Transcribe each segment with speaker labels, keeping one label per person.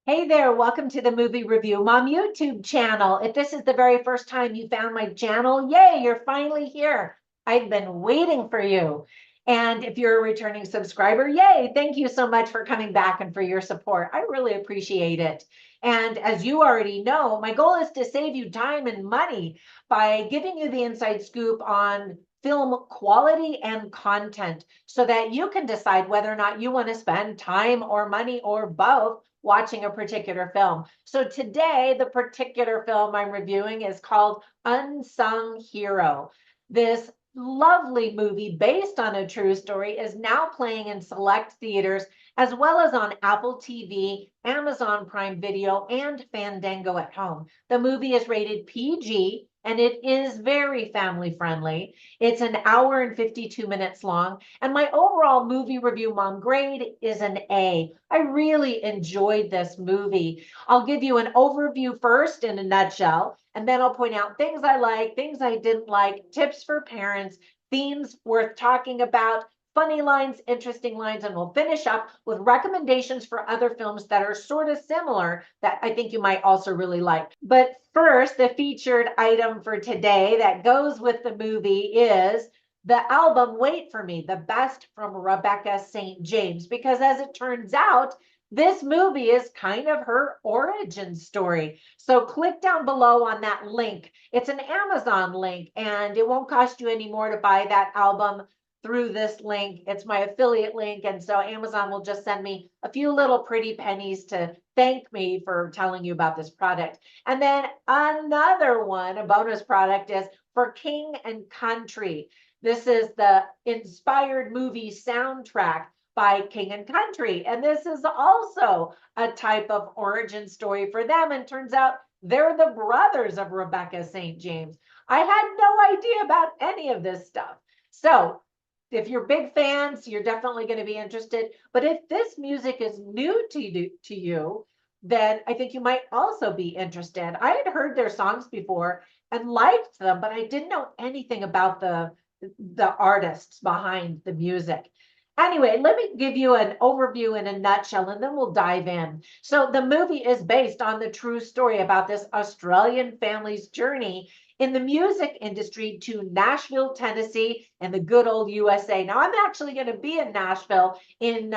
Speaker 1: Hey there, welcome to the Movie Review Mom YouTube channel. If this is the very first time you found my channel, yay, you're finally here. I've been waiting for you. And if you're a returning subscriber, yay, thank you so much for coming back and for your support. I really appreciate it. And as you already know, my goal is to save you time and money by giving you the inside scoop on film quality and content so that you can decide whether or not you want to spend time or money or both watching a particular film. So today, the particular film I'm reviewing is called Unsung Hero. This lovely movie based on a true story is now playing in select theaters as well as on Apple TV, Amazon Prime Video, and Fandango at home. The movie is rated PG and it is very family friendly. It's an hour and 52 minutes long, and my overall movie review mom grade is an A. I really enjoyed this movie. I'll give you an overview first in a nutshell, and then I'll point out things I like, things I didn't like, tips for parents, themes worth talking about, funny lines, interesting lines, and we'll finish up with recommendations for other films that are sort of similar that I think you might also really like. But first, the featured item for today that goes with the movie is the album Wait For Me, the best from Rebecca St. James, because as it turns out, this movie is kind of her origin story. So click down below on that link. It's an Amazon link, and it won't cost you any more to buy that album through this link. It's my affiliate link, and so Amazon will just send me a few little pretty pennies to thank me for telling you about this product. And then another one, a bonus product, is for King and Country. This is the inspired movie soundtrack by King and Country. And this is also a type of origin story for them. And turns out they're the brothers of Rebecca St. James. I had no idea about any of this stuff. So if you're big fans, you're definitely going to be interested. But if this music is new to you, then I think you might also be interested. I had heard their songs before and liked them, but I didn't know anything about the artists behind the music. Anyway, let me give you an overview in a nutshell, and then we'll dive in. So the movie is based on the true story about this Australian family's journey in the music industry to Nashville, Tennessee, and the good old USA. Now, I'm actually going to be in Nashville in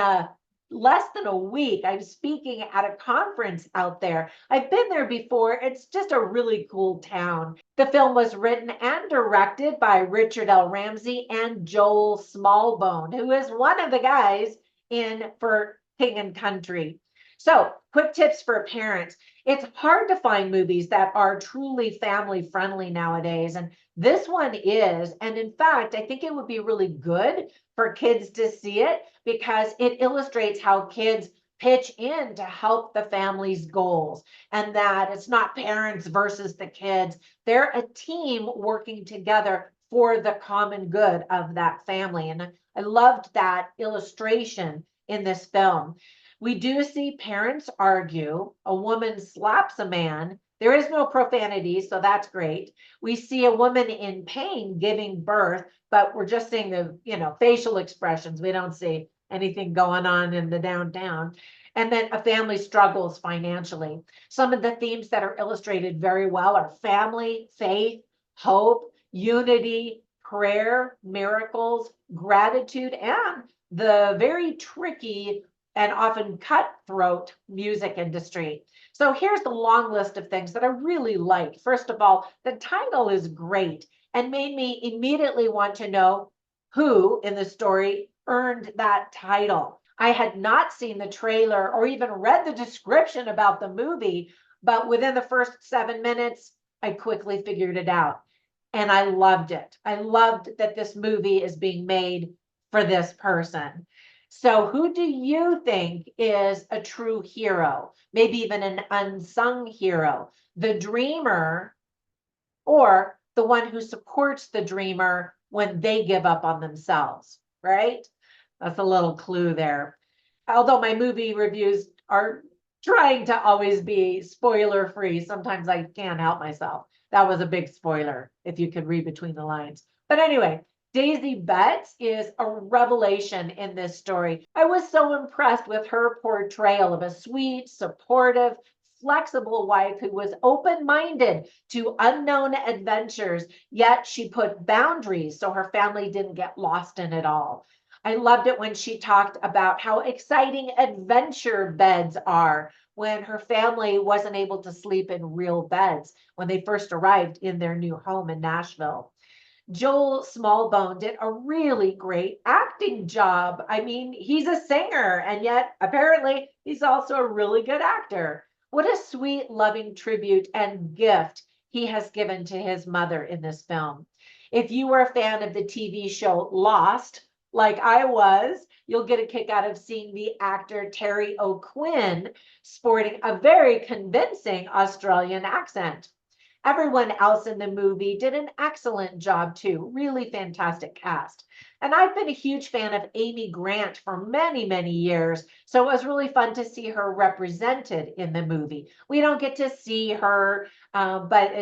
Speaker 1: less than a week. I'm speaking at a conference out there. I've been there before. It's just a really cool town. The film was written and directed by Richard L. Ramsey and Joel Smallbone, who is one of the guys in for King and Country. So, quick tips for parents. It's hard to find movies that are truly family friendly nowadays, and this one is. And in fact, I think it would be really good for kids to see it because it illustrates how kids pitch in to help the family's goals, and that it's not parents versus the kids. They're a team working together for the common good of that family. And I loved that illustration in this film. We do see parents argue. A woman slaps a man. There is no profanity, so that's great. We see a woman in pain giving birth, but we're just seeing the, facial expressions. We don't see anything going on in the downtown. And then a family struggles financially. Some of the themes that are illustrated very well are family, faith, hope, unity, prayer, miracles, gratitude, and the very tricky and often cutthroat music industry. So here's the long list of things that I really liked. First of all, the title is great and made me immediately want to know who in the story earned that title. I had not seen the trailer or even read the description about the movie, but within the first 7 minutes, I quickly figured it out. And I loved it. I loved that this movie is being made for this person. So who do you think is a true hero? Maybe even an unsung hero, the dreamer, or the one who supports the dreamer when they give up on themselves, right? That's a little clue there. Although my movie reviews are trying to always be spoiler free, sometimes I can't help myself. That was a big spoiler if you could read between the lines. But anyway, Daisy Betts is a revelation in this story. I was so impressed with her portrayal of a sweet, supportive, flexible wife who was open minded to unknown adventures, yet she put boundaries so her family didn't get lost in it all. I loved it when she talked about how exciting adventure beds are when her family wasn't able to sleep in real beds when they first arrived in their new home in Nashville. Joel Smallbone did a really great acting job. I mean, he's a singer, and yet apparently he's also a really good actor. What a sweet, loving tribute and gift he has given to his mother in this film. If you were a fan of the TV show Lost, like I was, you'll get a kick out of seeing the actor Terry O'Quinn sporting a very convincing Australian accent. Everyone else in the movie did an excellent job too. Really fantastic cast. And I've been a huge fan of Amy Grant for many, many years. So it was really fun to see her represented in the movie. We don't get to see her, but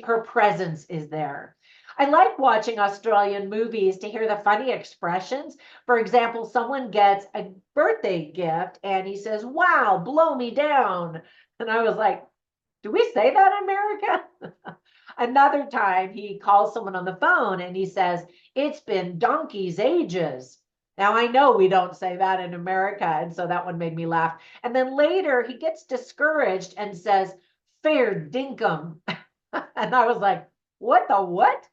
Speaker 1: her presence is there. I like watching Australian movies to hear the funny expressions. For example, someone gets a birthday gift and he says, "Wow, blow me down." And I was like, do we say that in America? Another time he calls someone on the phone and he says, "It's been donkey's ages." Now I know we don't say that in America, and so that one made me laugh. And then later he gets discouraged and says, "Fair dinkum." And I was like, what the what?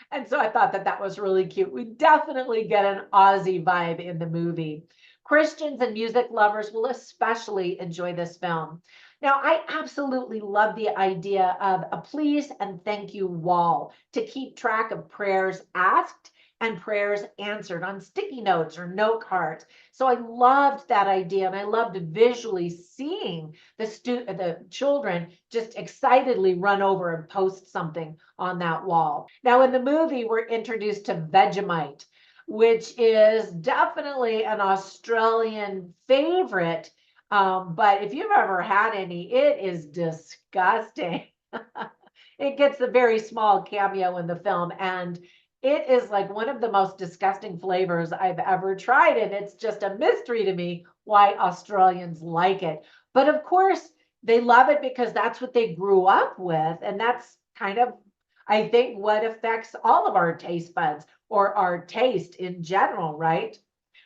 Speaker 1: And so I thought that that was really cute. We definitely get an Aussie vibe in the movie. Christians and music lovers will especially enjoy this film. Now, I absolutely love the idea of a please and thank you wall to keep track of prayers asked and prayers answered on sticky notes or note cards. So I loved that idea, and I loved visually seeing the children just excitedly run over and post something on that wall. Now, in the movie, we're introduced to Vegemite, which is definitely an Australian favorite. But if you've ever had any, it is disgusting. It gets a very small cameo in the film, and it is like one of the most disgusting flavors I've ever tried. And it's just a mystery to me why Australians like it. But of course, they love it because that's what they grew up with. And that's kind of, I think, what affects all of our taste buds or our taste in general, right?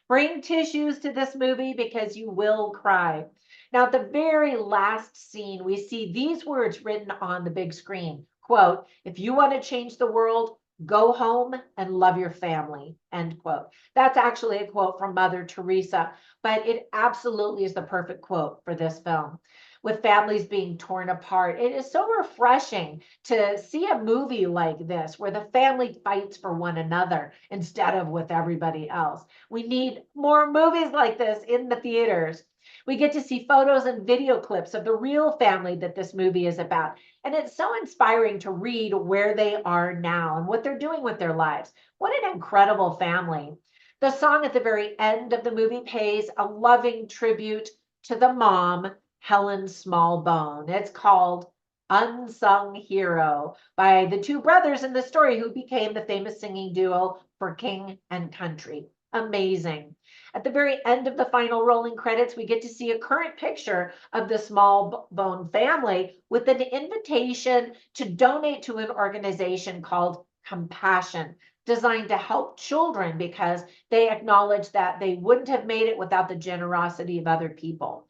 Speaker 1: Bring tissues to this movie because you will cry. Now, at the very last scene, we see these words written on the big screen. Quote, "If you want to change the world, go home and love your family." End quote. That's actually a quote from Mother Teresa, but it absolutely is the perfect quote for this film. With families being torn apart, it is so refreshing to see a movie like this where the family fights for one another instead of with everybody else. We need more movies like this in the theaters. We get to see photos and video clips of the real family that this movie is about. And it's so inspiring to read where they are now and what they're doing with their lives. What an incredible family. The song at the very end of the movie pays a loving tribute to the mom, Helen Smallbone. It's called Unsung Hero by the two brothers in the story who became the famous singing duo for King and Country. Amazing. At the very end of the final rolling credits, we get to see a current picture of the Smallbone family with an invitation to donate to an organization called Compassion, designed to help children because they acknowledge that they wouldn't have made it without the generosity of other people.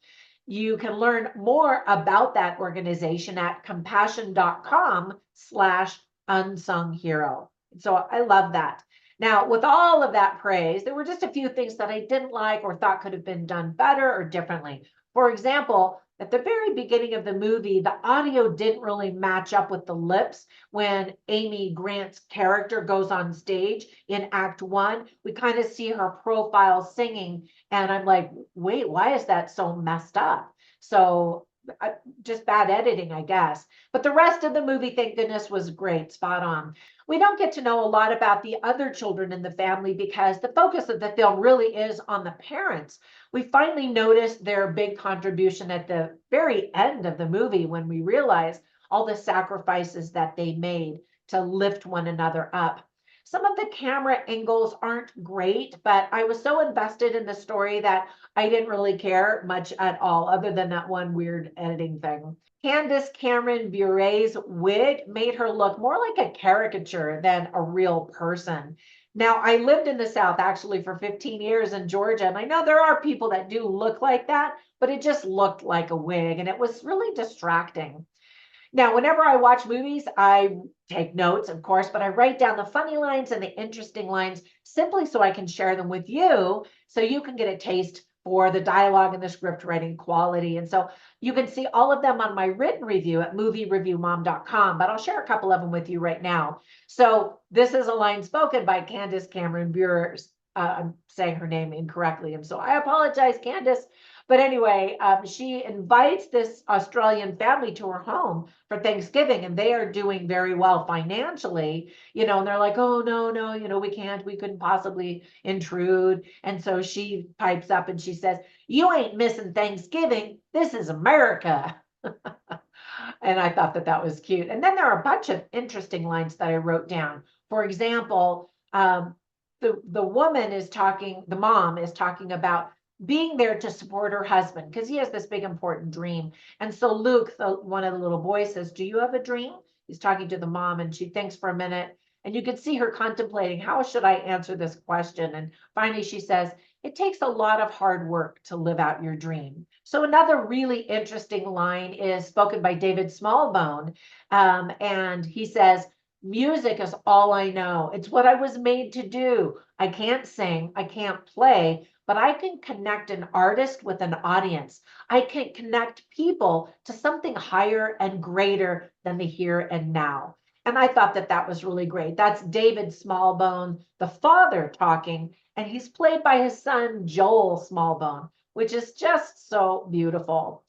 Speaker 1: You can learn more about that organization at compassion.com/unsung hero. So I love that. Now, with all of that praise, there were just a few things that I didn't like or thought could have been done better or differently. For example, at the very beginning of the movie, the audio didn't really match up with the lips when Amy Grant's character goes on stage in Act One. We kind of see her profile singing, and I'm like, wait, why is that so messed up? So just bad editing, I guess. But the rest of the movie, thank goodness, was great, spot on. We don't get to know a lot about the other children in the family because the focus of the film really is on the parents. We finally noticed their big contribution at the very end of the movie when we realize all the sacrifices that they made to lift one another up. Some of the camera angles aren't great, but I was so invested in the story that I didn't really care much at all, other than that one weird editing thing. Candace Cameron Bure's wig made her look more like a caricature than a real person. Now, I lived in the South actually for 15 years in Georgia, and I know there are people that do look like that, but it just looked like a wig, and it was really distracting. Now, whenever I watch movies, I take notes, of course, but I write down the funny lines and the interesting lines simply so I can share them with you so you can get a taste for the dialogue and the script writing quality. And so you can see all of them on my written review at moviereviewmom.com, but I'll share a couple of them with you right now. So this is a line spoken by Candace Cameron Bure. I'm saying her name incorrectly, and so I apologize, Candace. But anyway, she invites this Australian family to her home for Thanksgiving, and they are doing very well financially, and they're like, oh, no, we couldn't possibly intrude. And so she pipes up and she says, you ain't missing Thanksgiving. This is America. And I thought that that was cute. And then there are a bunch of interesting lines that I wrote down. For example, the woman is talking, the mom is talking about being there to support her husband because he has this big important dream. And so Luke, one of the little boys, says, do you have a dream? He's talking to the mom, and she thinks for a minute, and you could see her contemplating, how should I answer this question? And finally she says, it takes a lot of hard work to live out your dream. So another really interesting line is spoken by David Smallbone, and he says, music is all I know. It's what I was made to do. I can't sing, I can't play, but I can connect an artist with an audience. I can connect people to something higher and greater than the here and now. And I thought that that was really great. That's David Smallbone, the father, talking, and he's played by his son, Joel Smallbone, which is just so beautiful.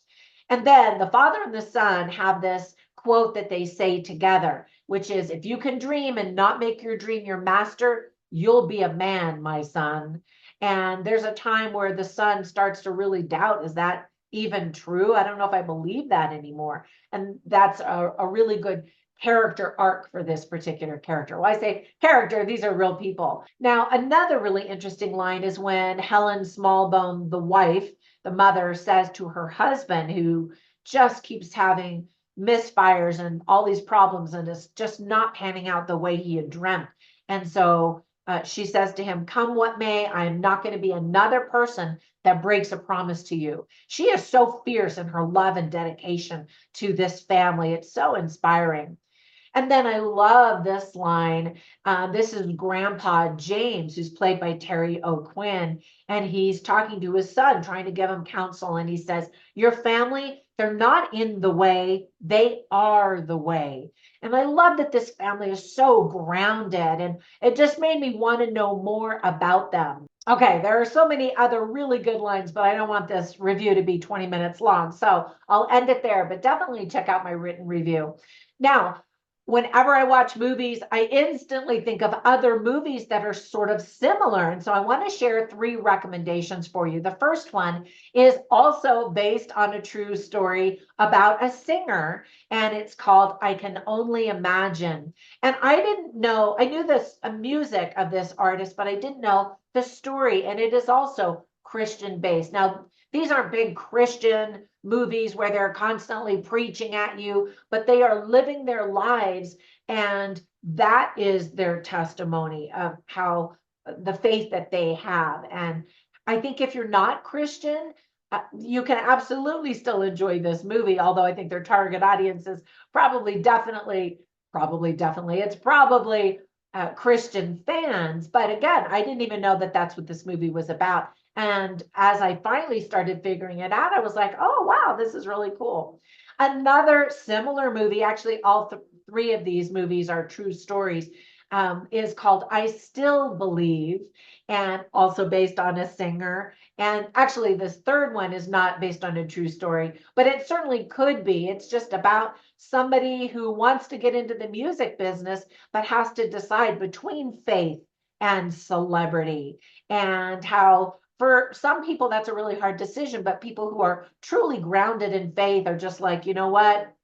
Speaker 1: And then the father and the son have this quote that they say together, which is, if you can dream and not make your dream your master, you'll be a man, my son. And there's a time where the son starts to really doubt, is that even true? I don't know if I believe that anymore. And that's a really good character arc for this particular character. Well, I say character, these are real people. Now, another really interesting line is when Helen Smallbone, the wife, the mother, says to her husband, who just keeps having misfires and all these problems and is just not panning out the way he had dreamt. And so she says to him, come what may, I am not going to be another person that breaks a promise to you. She is so fierce in her love and dedication to this family. It's so inspiring. And then I love this line. This is Grandpa James, who's played by Terry O'Quinn, and he's talking to his son, trying to give him counsel. And he says, your family, they're not in the way, they are the way. And I love that this family is so grounded, and it just made me want to know more about them. Okay, there are so many other really good lines, but I don't want this review to be 20 minutes long. So I'll end it there, but definitely check out my written review. Now, whenever I watch movies, I instantly think of other movies that are sort of similar. And so I want to share 3 recommendations for you. The first one is also based on a true story about a singer, and it's called I Can Only Imagine. And I didn't know, I knew this music of this artist, but I didn't know the story. And it is also Christian based. Now, these aren't big Christian movies where they're constantly preaching at you, but they are living their lives, and that is their testimony of how the faith that they have. And I think if you're not Christian, you can absolutely still enjoy this movie, although I think their target audience is definitely Christian fans. But again, I didn't even know that that's what this movie was about. And as I finally started figuring it out, I was like, oh, wow, this is really cool. Another similar movie, actually, all 3 of these movies are true stories, is called I Still Believe, and also based on a singer. And actually, this third one is not based on a true story, but it certainly could be. It's just about somebody who wants to get into the music business, but has to decide between faith and celebrity, and how for some people, that's a really hard decision, but people who are truly grounded in faith are just like, you know what?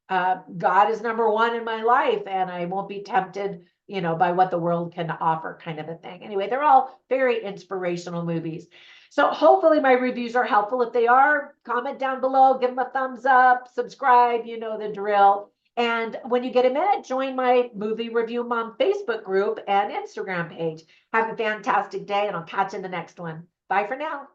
Speaker 1: God is number one in my life, and I won't be tempted, by what the world can offer, kind of a thing. Anyway, they're all very inspirational movies. So hopefully my reviews are helpful. If they are, comment down below, give them a thumbs up, subscribe, you know the drill. And when you get a minute, join my Movie Review Mom Facebook group and Instagram page. Have a fantastic day, and I'll catch you in the next one. Bye for now.